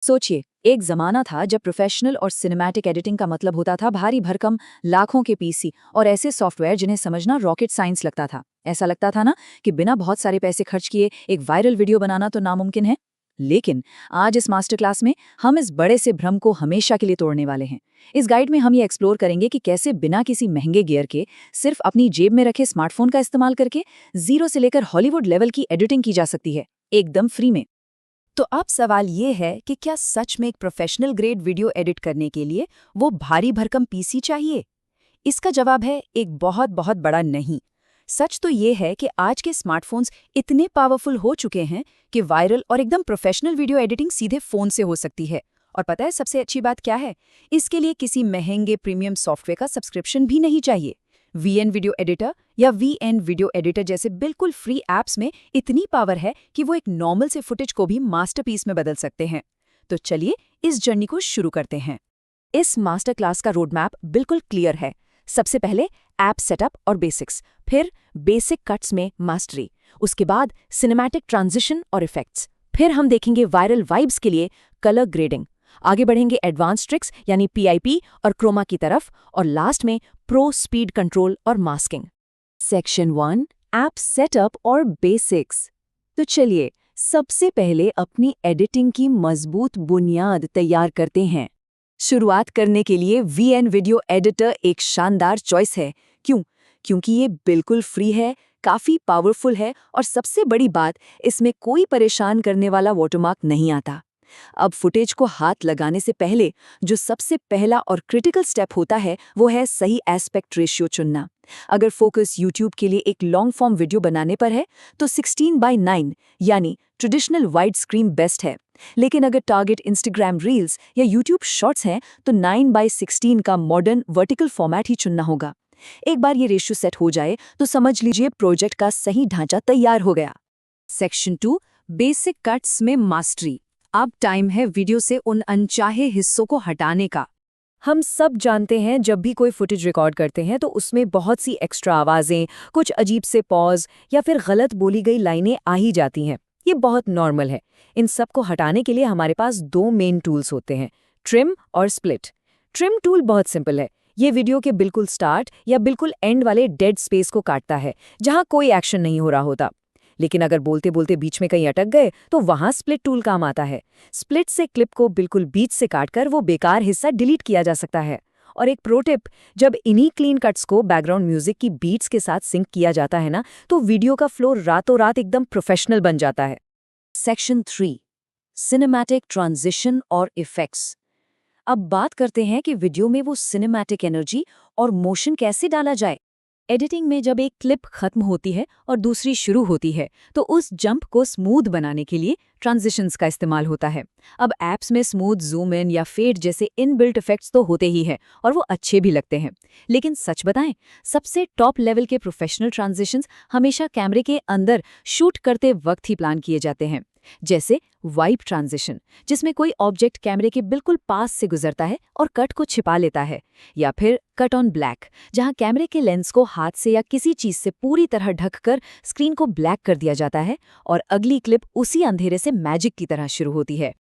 सोचिए, एक जमाना था जब प्रोफेशनल और सिनेमैटिक एडिटिंग का मतलब होता था भारी भरकम लाखों के पीसी और ऐसे सॉफ्टवेयर जिन्हें समझना रॉकेट साइंस लगता था। ऐसा लगता था ना कि बिना बहुत सारे पैसे खर्च किए एक वायरल वीडियो बनाना तो नामुमकिन है। लेकिन आज इस मास्टर क्लास में हम इस बड़े से भ्रम को हमेशा के लिए तोड़ने वाले हैं। इस गाइड में हम ये एक्सप्लोर करेंगे कि कैसे बिना किसी महंगे गियर के सिर्फ अपनी जेब में रखे स्मार्टफोन का इस्तेमाल करके जीरो से लेकर हॉलीवुड लेवल की एडिटिंग की जा सकती है, एकदम फ्री में। तो अब सवाल ये है कि क्या सच में एक प्रोफेशनल ग्रेड वीडियो एडिट करने के लिए वो भारी भरकम पीसी चाहिए? इसका जवाब है एक बहुत बहुत बड़ा नहीं। सच तो ये है कि आज के स्मार्टफोन्स इतने पावरफुल हो चुके हैं कि वायरल और एकदम प्रोफेशनल वीडियो एडिटिंग सीधे फोन से हो सकती है। और पता है सबसे अच्छी बात क्या है? इसके लिए किसी महंगे प्रीमियम सॉफ्टवेयर का सब्सक्रिप्शन भी नहीं चाहिए। वीएन वीडियो एडिटर या वीएन वीडियो एडिटर जैसे बिल्कुल फ्री ऐप्स में इतनी पावर है कि वो एक नॉर्मल से फुटेज को भी मास्टरपीस में बदल सकते हैं। तो चलिए इस जर्नी को शुरू करते हैं। इस मास्टर क्लास का रोड मैप बिल्कुल क्लियर है। सबसे पहले ऐप सेटअप और बेसिक्स, फिर बेसिक कट्स में मास्टरी, उसके बाद सिनेमैटिक ट्रांजिशन और इफेक्ट्स, फिर हम देखेंगे वायरल वाइब्स के लिए कलर ग्रेडिंग, आगे बढ़ेंगे एडवांस ट्रिक्स यानी पीआईपी और क्रोमा की तरफ, और लास्ट में प्रो स्पीड कंट्रोल और मास्किंग। सेक्शन 1, ऐप सेटअप और बेसिक्स। तो चलिए सबसे पहले अपनी एडिटिंग की मजबूत बुनियाद तैयार करते हैं। शुरुआत करने के लिए वीएन वीडियो एडिटर एक शानदार चॉइस है। क्यों? क्योंकि ये बिल्कुल फ्री है, काफी पावरफुल है और सबसे बड़ी बात, इसमें कोई परेशान करने वाला वाटरमार्क नहीं आता। अब फुटेज को हाथ लगाने से पहले जो सबसे पहला और क्रिटिकल स्टेप होता है वो है सही एस्पेक्ट रेशियो चुनना। अगर फोकस यूट्यूब के लिए एक लॉन्ग फॉर्म वीडियो बनाने पर है तो 16:9 यानी ट्रेडिशनल वाइड स्क्रीन बेस्ट है। लेकिन अगर टारगेट इंस्टाग्राम रील्स या यूट्यूब शॉर्ट्स हैं तो 9:16 का मॉडर्न वर्टिकल फॉर्मेट ही चुनना होगा। एक बार ये रेशियो सेट हो जाए तो समझ लीजिए प्रोजेक्ट का सही ढांचा तैयार हो गया। सेक्शन 2, बेसिक कट्स में मास्टरी। अब टाइम है वीडियो से उन अनचाहे हिस्सों को हटाने का। हम सब जानते हैं जब भी कोई फुटेज रिकॉर्ड करते हैं तो उसमें बहुत सी एक्स्ट्रा आवाज़ें, कुछ अजीब से पॉज या फिर गलत बोली गई लाइनें आ ही जाती हैं। ये बहुत नॉर्मल है। इन सब को हटाने के लिए हमारे पास दो मेन टूल्स होते हैं, ट्रिम और स्प्लिट। ट्रिम टूल बहुत सिंपल है। ये वीडियो के बिल्कुल स्टार्ट या बिल्कुल एंड वाले डेड स्पेस को काटता है जहां कोई एक्शन नहीं हो रहा होता। लेकिन अगर बोलते बोलते बीच में कहीं अटक गए तो वहां स्प्लिट टूल काम आता है। स्प्लिट से क्लिप को बिल्कुल बीच से काटकर वो बेकार हिस्सा डिलीट किया जा सकता है। और एक प्रो टिप, जब इन्हीं क्लीन कट्स को बैकग्राउंड म्यूजिक की बीट्स के साथ सिंक किया जाता है ना, तो वीडियो का फ्लो रातों रात एकदम प्रोफेशनल बन जाता है। सेक्शन 3, सिनेमैटिक ट्रांजिशन और इफेक्ट्स। अब बात करते हैं कि वीडियो में वो सिनेमैटिक एनर्जी और मोशन कैसे डाला जाए। एडिटिंग में जब एक क्लिप खत्म होती है और दूसरी शुरू होती है तो उस जंप को स्मूथ बनाने के लिए ट्रांजिशंस का इस्तेमाल होता है। अब ऐप्स में स्मूथ जूम इन या फेड जैसे इनबिल्ट इफेक्ट्स तो होते ही हैं और वो अच्छे भी लगते हैं। लेकिन सच बताएं, सबसे टॉप लेवल के प्रोफेशनल ट्रांजिशंस हमेशा कैमरे के अंदर शूट करते वक्त ही प्लान किए जाते हैं। जैसे वाइप ट्रांजिशन, जिसमें कोई ऑब्जेक्ट कैमरे के बिल्कुल पास से गुजरता है और कट को छिपा लेता है, या फिर कट ऑन ब्लैक, जहां कैमरे के लेंस को हाथ से या किसी चीज से पूरी तरह ढककर स्क्रीन को ब्लैक कर दिया जाता है और अगली क्लिप उसी अंधेरे से मैजिक की तरह शुरू होती है।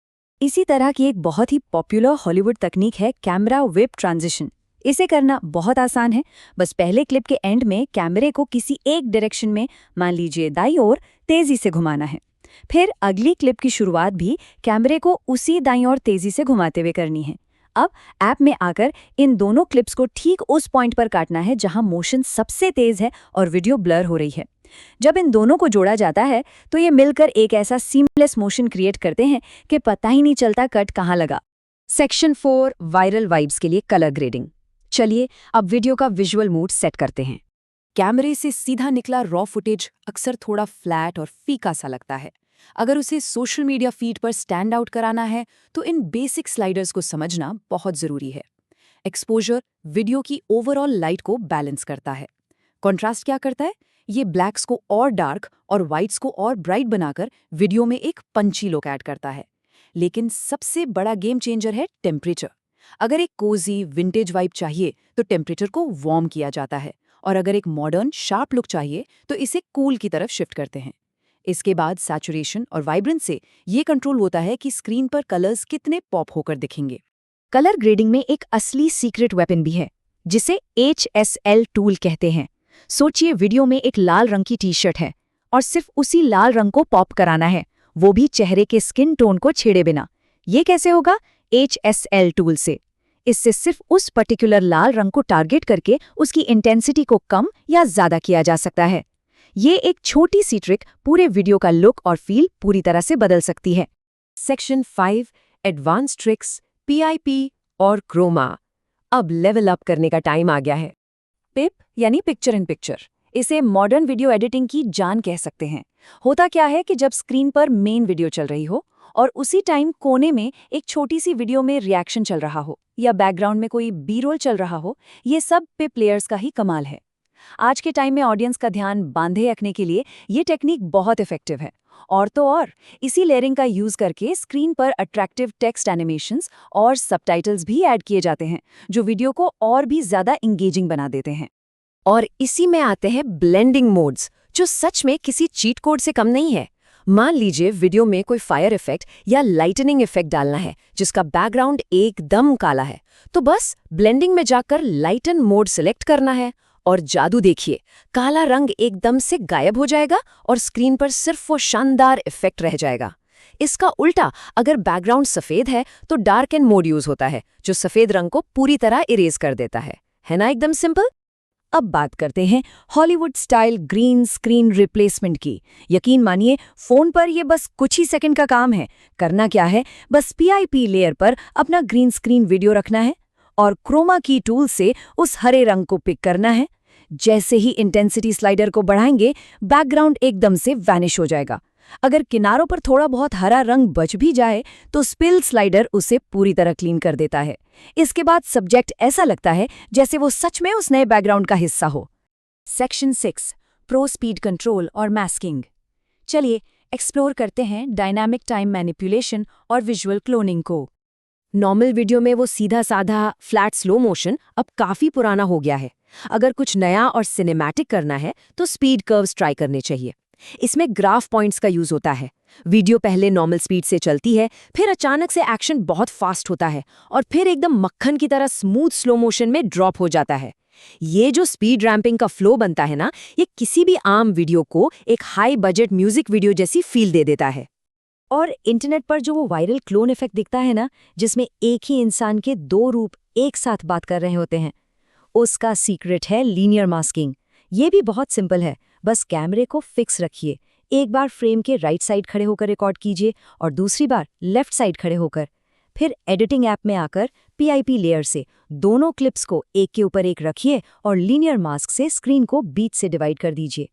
इसी तरह की एक बहुत ही पॉपुलर हॉलीवुड तकनीक है कैमरा व्हिप ट्रांजिशन। इसे करना बहुत आसान है। बस पहले क्लिप के एंड में कैमरे को किसी एक डायरेक्शन में, मान लीजिए दाईं ओर, तेजी से घुमाना है। फिर अगली क्लिप की शुरुआत भी कैमरे को उसी दाईं ओर तेजी से घुमाते हुए करनी है। अब ऐप में आकर इन दोनों क्लिप्स को ठीक उस पॉइंट पर काटना है जहां मोशन सबसे तेज है और वीडियो ब्लर हो रही है। जब इन दोनों को जोड़ा जाता है तो ये मिलकर एक ऐसा सीमलेस मोशन क्रिएट करते हैं कि पता ही नहीं चलता कट कहाँ लगा। सेक्शन 4, वायरल वाइब्स के लिए कलर ग्रेडिंग। चलिए अब वीडियो का विजुअल मूड सेट करते हैं। कैमरे से सीधा निकला रॉ फुटेज अक्सर थोड़ा फ्लैट और फीका सा लगता है। अगर उसे सोशल मीडिया फीड पर स्टैंड आउट कराना है तो इन बेसिक स्लाइडर्स को समझना बहुत ज़रूरी है। एक्सपोजर वीडियो की ओवरऑल लाइट को बैलेंस करता है। कॉन्ट्रास्ट क्या करता है? ये ब्लैक्स को और डार्क और वाइट्स को और ब्राइट बनाकर वीडियो में एक पंची लुक ऐड करता है। लेकिन सबसे बड़ा गेम चेंजर है टेम्परेचर। अगर एक कोजी विंटेज वाइब चाहिए तो टेम्परेचर को वार्म किया जाता है, और अगर एक मॉडर्न शार्प लुक चाहिए तो इसे कूल की तरफ शिफ्ट करते हैं। इसके बाद सैचुरेशन और वाइब्रेंस से ये कंट्रोल होता है कि स्क्रीन पर कलर्स कितने पॉप होकर दिखेंगे। कलर ग्रेडिंग में एक असली सीक्रेट वेपन भी है, जिसे HSL टूल कहते हैं। सोचिए वीडियो में एक लाल रंग की टी-शर्ट है और सिर्फ उसी लाल रंग को पॉप कराना है, वो भी चेहरे के स्किन टोन को छेड़े बिना। ये कैसे होगा? HSL टूल से। इससे सिर्फ उस पर्टिकुलर लाल रंग को टारगेट करके उसकी इंटेंसिटी को कम या ज्यादा किया जा सकता है। ये एक छोटी सी ट्रिक पूरे वीडियो का लुक और फील पूरी तरह से बदल सकती है। सेक्शन 5 एडवांस ट्रिक्स, PIP और क्रोमा। अब लेवल अप करने का टाइम आ गया है। पिप यानी पिक्चर इन पिक्चर, इसे मॉडर्न वीडियो एडिटिंग की जान कह सकते हैं। होता क्या है कि जब स्क्रीन पर मेन वीडियो चल रही हो और उसी टाइम कोने में एक छोटी सी वीडियो में रिएक्शन चल रहा हो या बैकग्राउंड में कोई बी रोल चल रहा हो, ये सब पिप प्लेयर्स का ही कमाल है। आज के टाइम में ऑडियंस का ध्यान बांधे रखने के लिए ये टेक्निक बहुत इफेक्टिव है। और तो और इसी लेयरिंग का यूज करके स्क्रीन पर अट्रैक्टिव टेक्स्ट एनिमेशंस और सबटाइटल्स भी ऐड किए जाते हैं, जो वीडियो को और भी ज्यादा इंगेजिंग बना देते हैं। और इसी में आते हैं ब्लेंडिंग मोड्स, जो सच में किसी चीट कोड से कम नहीं है। मान लीजिए वीडियो में कोई फायर इफेक्ट या लाइटनिंग इफेक्ट डालना है जिसका बैकग्राउंड एकदम काला है, तो बस ब्लेंडिंग में जाकर लाइटन मोड सिलेक्ट करना है और जादू देखिए, काला रंग एकदम से गायब हो जाएगा और स्क्रीन पर सिर्फ वो शानदार इफेक्ट रह जाएगा। इसका उल्टा, अगर बैकग्राउंड सफेद है तो डार्क एंड मोड यूज होता है, जो सफेद रंग को पूरी तरह इरेज कर देता है ना एकदम सिंपल। अब बात करते हैं Hollywood style green screen replacement की। यकीन मानिए, फोन पर ये बस कुछ ही सेकंड का काम है। करना क्या है, बस PIP लेयर पर अपना ग्रीन स्क्रीन वीडियो रखना है और क्रोमा की टूल से उस हरे रंग को पिक करना है। जैसे ही इंटेंसिटी स्लाइडर को बढ़ाएंगे, बैकग्राउंड एकदम से वैनिश हो जाएगा। अगर किनारों पर थोड़ा बहुत हरा रंग बच भी जाए तो स्पिल स्लाइडर उसे पूरी तरह क्लीन कर देता है। इसके बाद सब्जेक्ट ऐसा लगता है जैसे वो सच में उस नए बैकग्राउंड का हिस्सा हो। सेक्शन 6 प्रो स्पीड कंट्रोल और मास्किंग। चलिए एक्सप्लोर करते हैं डायनामिक टाइम मैनिपुलेशन और विजुअल क्लोनिंग को। नॉर्मल वीडियो में वो सीधा साधा फ्लैट स्लो मोशन अब काफी पुराना हो गया है। अगर कुछ नया और सिनेमैटिक करना है तो स्पीड कर्व्स ट्राई करने चाहिए। इसमें ग्राफ पॉइंट्स का यूज होता है। वीडियो पहले नॉर्मल स्पीड से चलती है, फिर अचानक से एक्शन बहुत फास्ट होता है और फिर एकदम मक्खन की तरह स्मूथ स्लो मोशन में ड्रॉप हो जाता है। ये जो स्पीड रैंपिंग का फ्लो बनता है ना, ये किसी भी आम वीडियो को एक हाई बजट म्यूजिक वीडियो जैसी फील दे देता है। और इंटरनेट पर जो वो वायरल क्लोन इफेक्ट दिखता है ना, जिसमें एक ही इंसान के 2 रूप एक साथ बात कर रहे होते हैं, उसका सीक्रेट है लीनियर मास्किंग। ये भी बहुत सिंपल है। बस कैमरे को फिक्स रखिए, एक बार फ्रेम के राइट साइड खड़े होकर रिकॉर्ड कीजिए और दूसरी बार लेफ्ट साइड खड़े होकर। फिर एडिटिंग ऐप में आकर PIP लेयर से दोनों क्लिप्स को एक के ऊपर एक रखिए और लीनियर मास्क से स्क्रीन को बीच से डिवाइड कर दीजिए।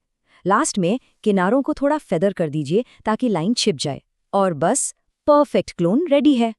लास्ट में किनारों को थोड़ा फेदर कर दीजिए ताकि लाइन छिप जाए और बस परफेक्ट क्लोन रेडी है।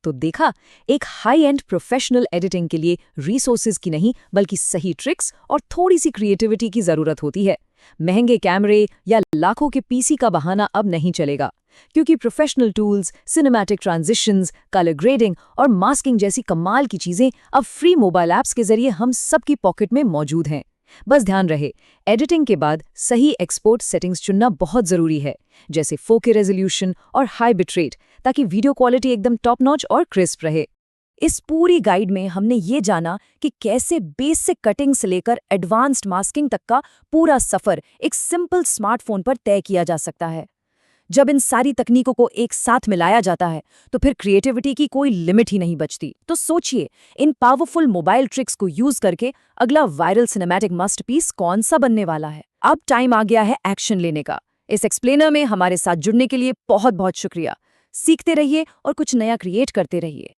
तो देखा, एक हाई एंड प्रोफेशनल एडिटिंग के लिए रिसोर्सेज की नहीं बल्कि सही ट्रिक्स और थोड़ी सी क्रिएटिविटी की जरूरत होती है। महंगे कैमरे या लाखों के PC का बहाना अब नहीं चलेगा, क्योंकि professional tools, cinematic transitions, colour grading और मास्किंग जैसी कमाल की चीजें अब फ्री मोबाइल ऐप्स के जरिए हम सबकी पॉकेट में मौजूद हैं। बस ध्यान रहे, एडिटिंग के बाद सही एक्सपोर्ट सेटिंग्स चुनना बहुत जरूरी है, जैसे 4K रेजोल्यूशन और हाई बिट्रेट, ताकि वीडियो क्वालिटी एकदम टॉप नॉच और क्रिस्प रहे। इस पूरी गाइड में हमने ये जाना कि कैसे बेसिक कटिंग से लेकर एडवांस्ड मास्किंग तक का पूरा सफर एक सिंपल स्मार्टफोन पर तय किया जा सकता है। जब इन सारी तकनीकों को एक साथ मिलाया जाता है तो फिर क्रिएटिविटी की कोई लिमिट ही नहीं बचती। तो सोचिए, इन पावरफुल मोबाइल ट्रिक्स को यूज करके अगला वायरल सिनेमैटिक मास्टरपीस कौन सा बनने वाला है। अब टाइम आ गया है एक्शन लेने का। इस एक्सप्लेनर में हमारे साथ जुड़ने के लिए बहुत बहुत शुक्रिया। सीखते रहिए और कुछ नया क्रिएट करते रहिए।